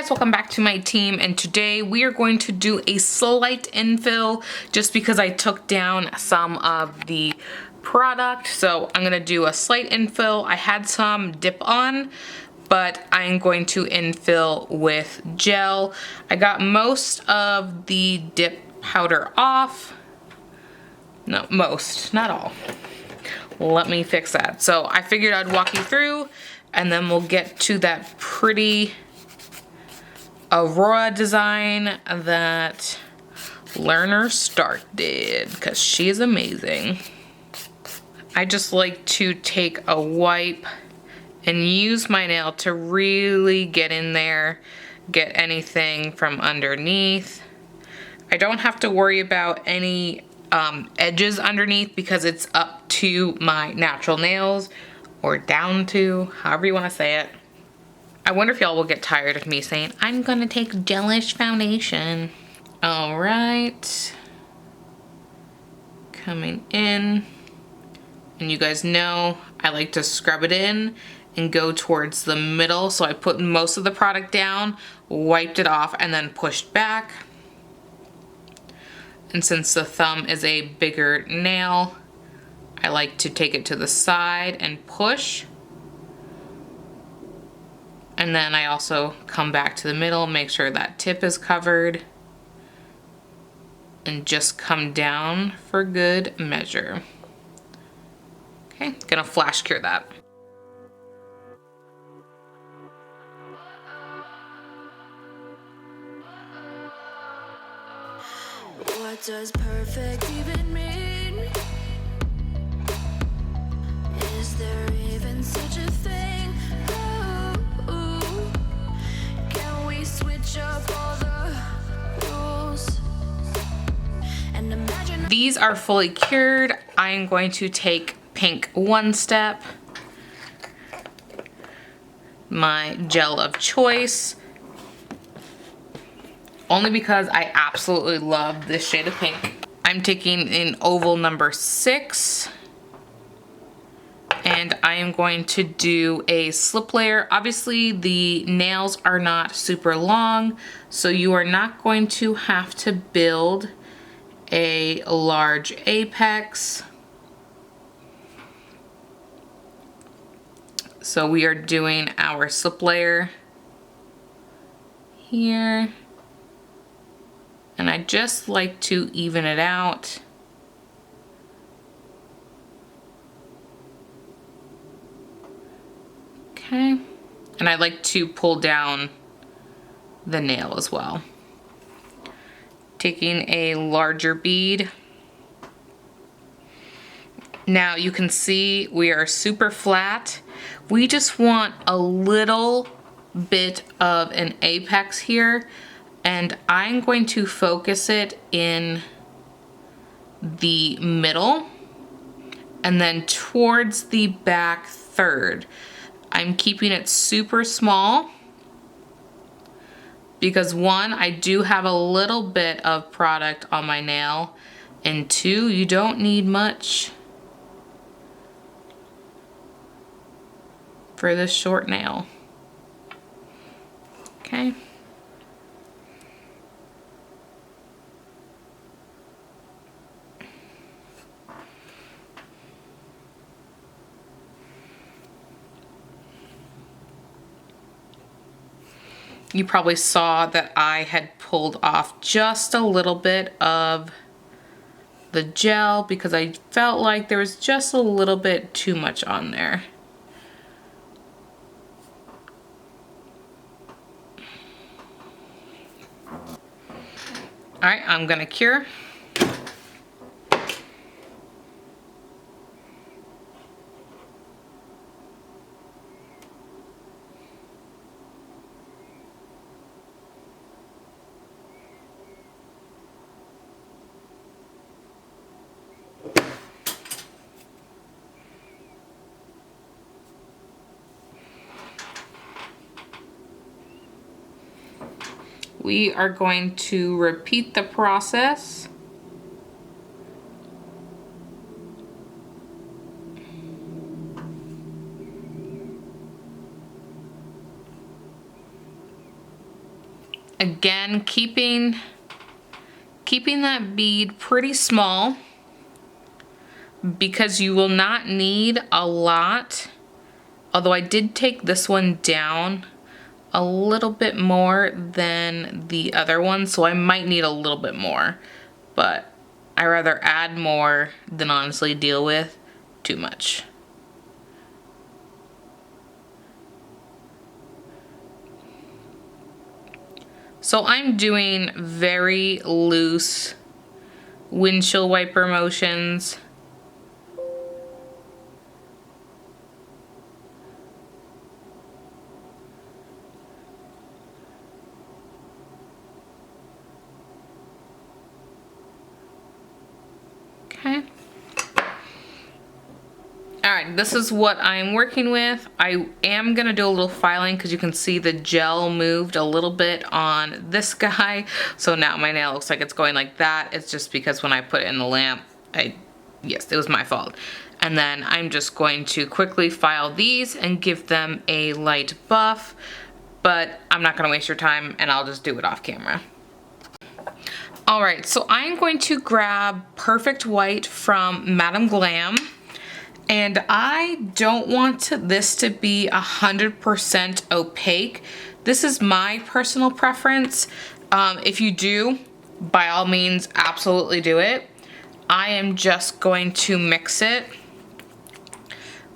guys, welcome back to my team, and today we are going to do a slight infill just because I took down some of the product. So I'm going to do a slight infill. I had some dip on, but I'm going to infill with gel. I got most of the dip powder off. No, most, not all. Let me fix that. So I figured I'd walk you through and then we'll get to that pretty Aurora design that Learner Stark did, because she's amazing. I just like to take a wipe and use my nail to really get in there, get anything from underneath. I don't have to worry about any edges underneath because it's up to my natural nails, or down to, however you want to say it. I wonder if y'all will get tired of me saying, I'm gonna take gelish foundation. All right. Coming in. And you guys know I like to scrub it in and go towards the middle. So I put most of the product down, wiped it off, and then pushed back. And since the thumb is a bigger nail, I like to take it to the side and push. And then I also come back to the middle, make sure that tip is covered, and just come down for good measure. Okay, gonna flash cure that. What does perfect even mean? Is there even such a thing? Can we switch up all the rules and imagine? These are fully cured. I am going to take pink One Step, my gel of choice, only because I absolutely love this shade of pink. I'm taking in oval number 6. And I am going to do a slip layer. Obviously the nails are not super long, so you are not going to have to build a large apex. So we are doing our slip layer here. And I just like to even it out. Okay, and I like to pull down the nail as well. Taking a larger bead. Now you can see we are super flat. We just want a little bit of an apex here, and I'm going to focus it in the middle and then towards the back third. I'm keeping it super small because 1, I do have a little bit of product on my nail, and 2, you don't need much for this short nail. Okay. You probably saw that I had pulled off just a little bit of the gel because I felt like there was just a little bit too much on there. All right, I'm gonna cure. We are going to repeat the process. Again, keeping that bead pretty small because you will not need a lot. Although I did take this one down a little bit more than the other one, so I might need a little bit more, but I rather add more than honestly deal with too much. So I'm doing very loose windshield wiper motions. Okay. All right, this is what I'm working with. I am gonna do a little filing because you can see the gel moved a little bit on this guy. So now my nail looks like it's going like that. It's just because when I put it in the lamp, yes, it was my fault. And then I'm just going to quickly file these and give them a light buff, but I'm not gonna waste your time and I'll just do it off camera. All right, so I'm going to grab Perfect White from Madame Glam. And I don't want this to be 100% opaque. This is my personal preference. If you do, by all means, absolutely do it. I am just going to mix it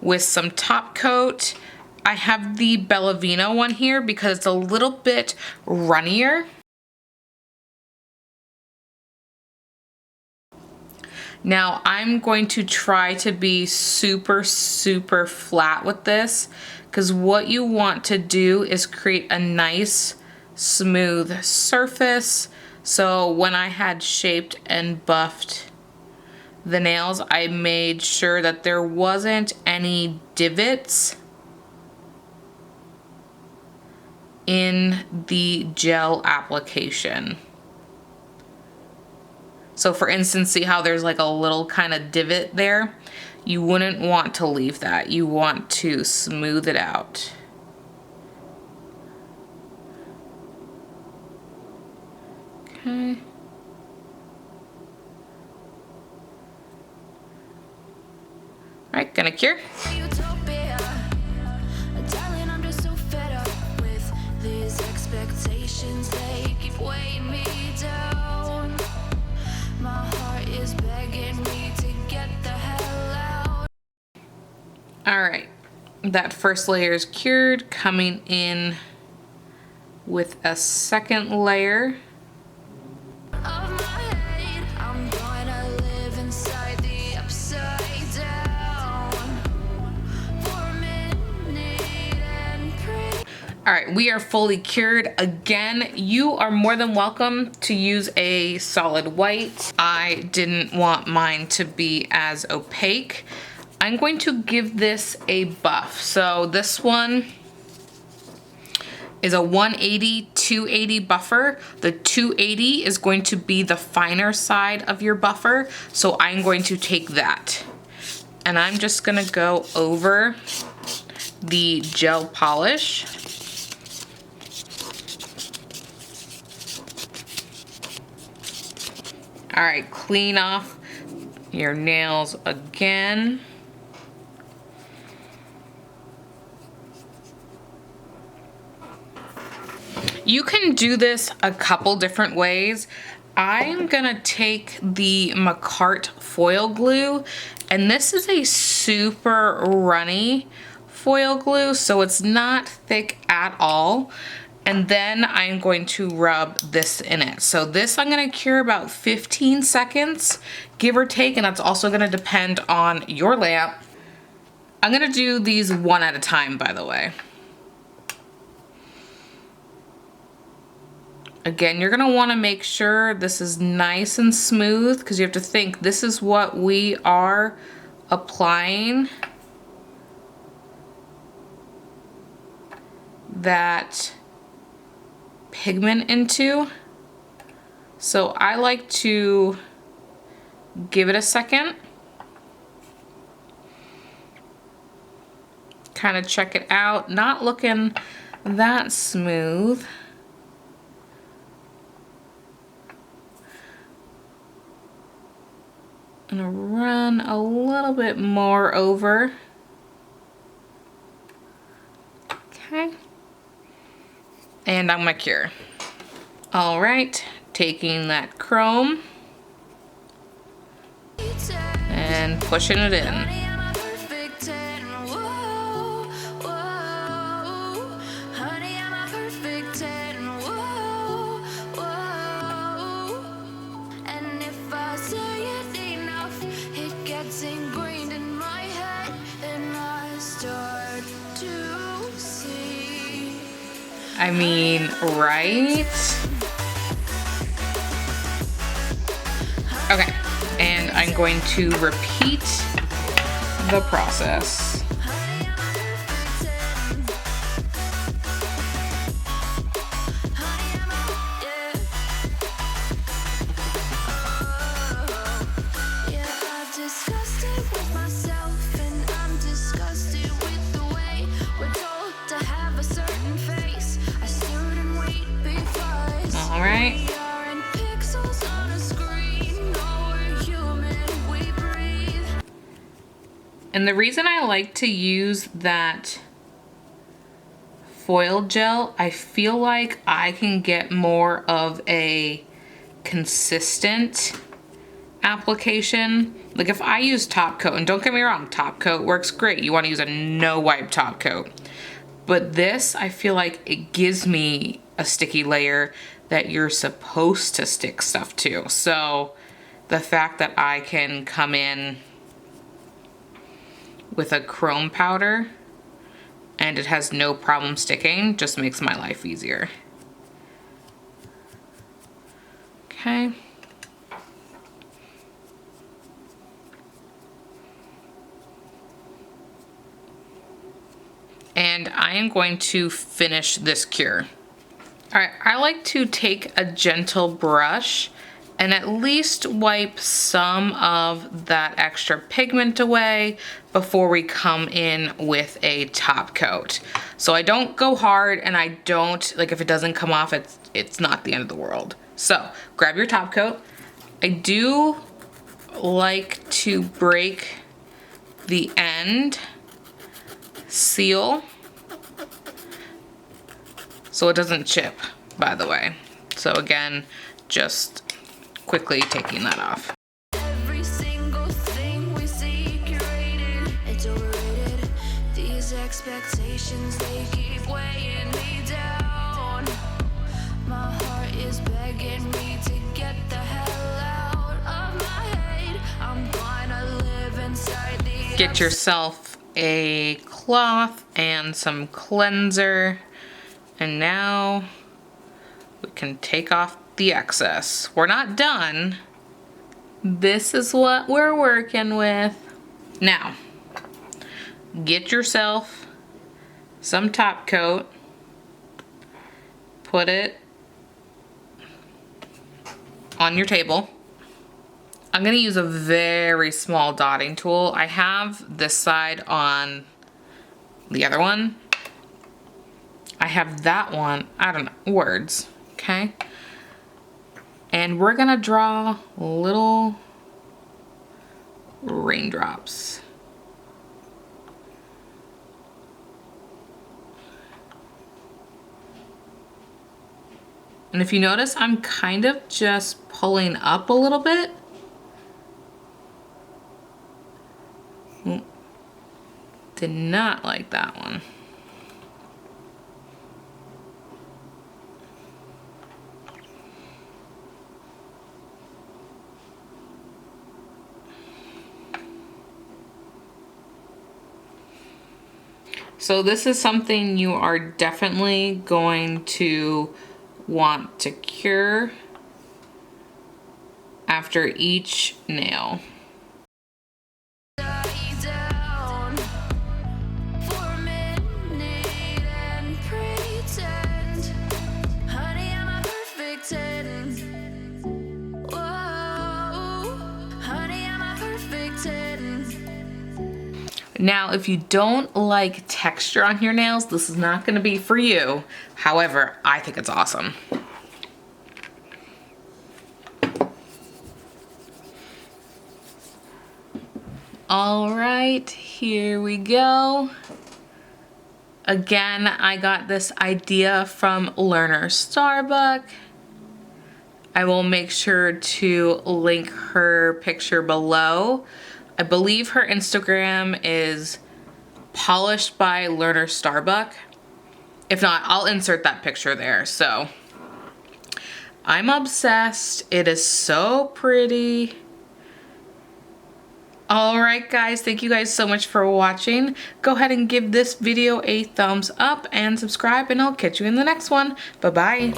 with some top coat. I have the Bellavino one here because it's a little bit runnier. Now I'm going to try to be super flat with this because what you want to do is create a nice smooth surface. So when I had shaped and buffed the nails, I made sure that there wasn't any divots in the gel application. So for instance, see how there's like a little kind of divot there? You wouldn't want to leave that. You want to smooth it out. Okay. All right, gonna cure. Expectations, they keep weighing me down. My heart is begging me to get the hell out. All right, that first layer is cured, coming in with a second layer. Of my head, I'm gonna live inside the upside down for a minute and pray. All right, we are fully cured. Again, you are more than welcome to use a solid white. I didn't want mine to be as opaque. I'm going to give this a buff. So this one is a 180-280 buffer. The 280 is going to be the finer side of your buffer. So I'm going to take that. And I'm just gonna go over the gel polish. All right, clean off your nails again. You can do this a couple different ways. I'm gonna take the McCart foil glue, and this is a super runny foil glue, so it's not thick at all. And then I'm going to rub this in it. So this I'm gonna cure about 15 seconds, give or take, and that's also gonna depend on your lamp. I'm gonna do these one at a time, by the way. Again, you're gonna wanna make sure this is nice and smooth because you have to think this is what we are applying that pigment into. So I like to give it a second, kind of check it out, not looking that smooth. I'm gonna run a little bit more over. Okay. And I'm gonna cure. All right, taking that chrome and pushing it in. I mean, right? Okay, and I'm going to repeat the process. All right. And the reason I like to use that foil gel, I feel like I can get more of a consistent application. Like if I use top coat, and don't get me wrong, top coat works great. You want to use a no wipe top coat. But this, I feel like it gives me a sticky layer that you're supposed to stick stuff to. So the fact that I can come in with a chrome powder and it has no problem sticking just makes my life easier. Okay. And I am going to finish this cure. All right, I like to take a gentle brush and at least wipe some of that extra pigment away before we come in with a top coat. So I don't go hard, and I don't, like if it doesn't come off, it's not the end of the world. So grab your top coat. I do like to break the end seal so it doesn't chip, by the way. So again, just quickly taking that off. Every single thing we see curated, it's overrated. These expectations, they keep weighing me down. My heart is begging me to get the hell out of my head. I'm gonna live inside the Get yourself a cloth and some cleanser, and now we can take off the excess. We're not done. This is what we're working with. Now, get yourself some top coat, put it on your table. I'm gonna use a very small dotting tool. I have this side on the other one. I have that one, I don't know, words, okay? And we're gonna draw little raindrops. And if you notice, I'm kind of just pulling up a little bit. Did not like that one. So this is something you are definitely going to want to cure after each nail. Now, if you don't like texture on your nails, this is not going to be for you. However, I think it's awesome. All right, here we go. Again, I got this idea from Learner Starbuck. I will make sure to link her picture below. I believe her Instagram is Polished by Learner Starbuck. If not, I'll insert that picture there. So I'm obsessed. It is so pretty. All right, guys, thank you guys so much for watching. Go ahead and give this video a thumbs up and subscribe, and I'll catch you in the next one. Bye-bye.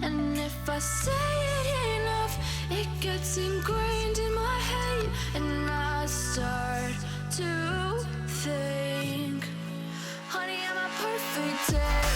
And if I say it enough, it gets ingrained in my head, and I start to think, honey, I'm a perfect 10.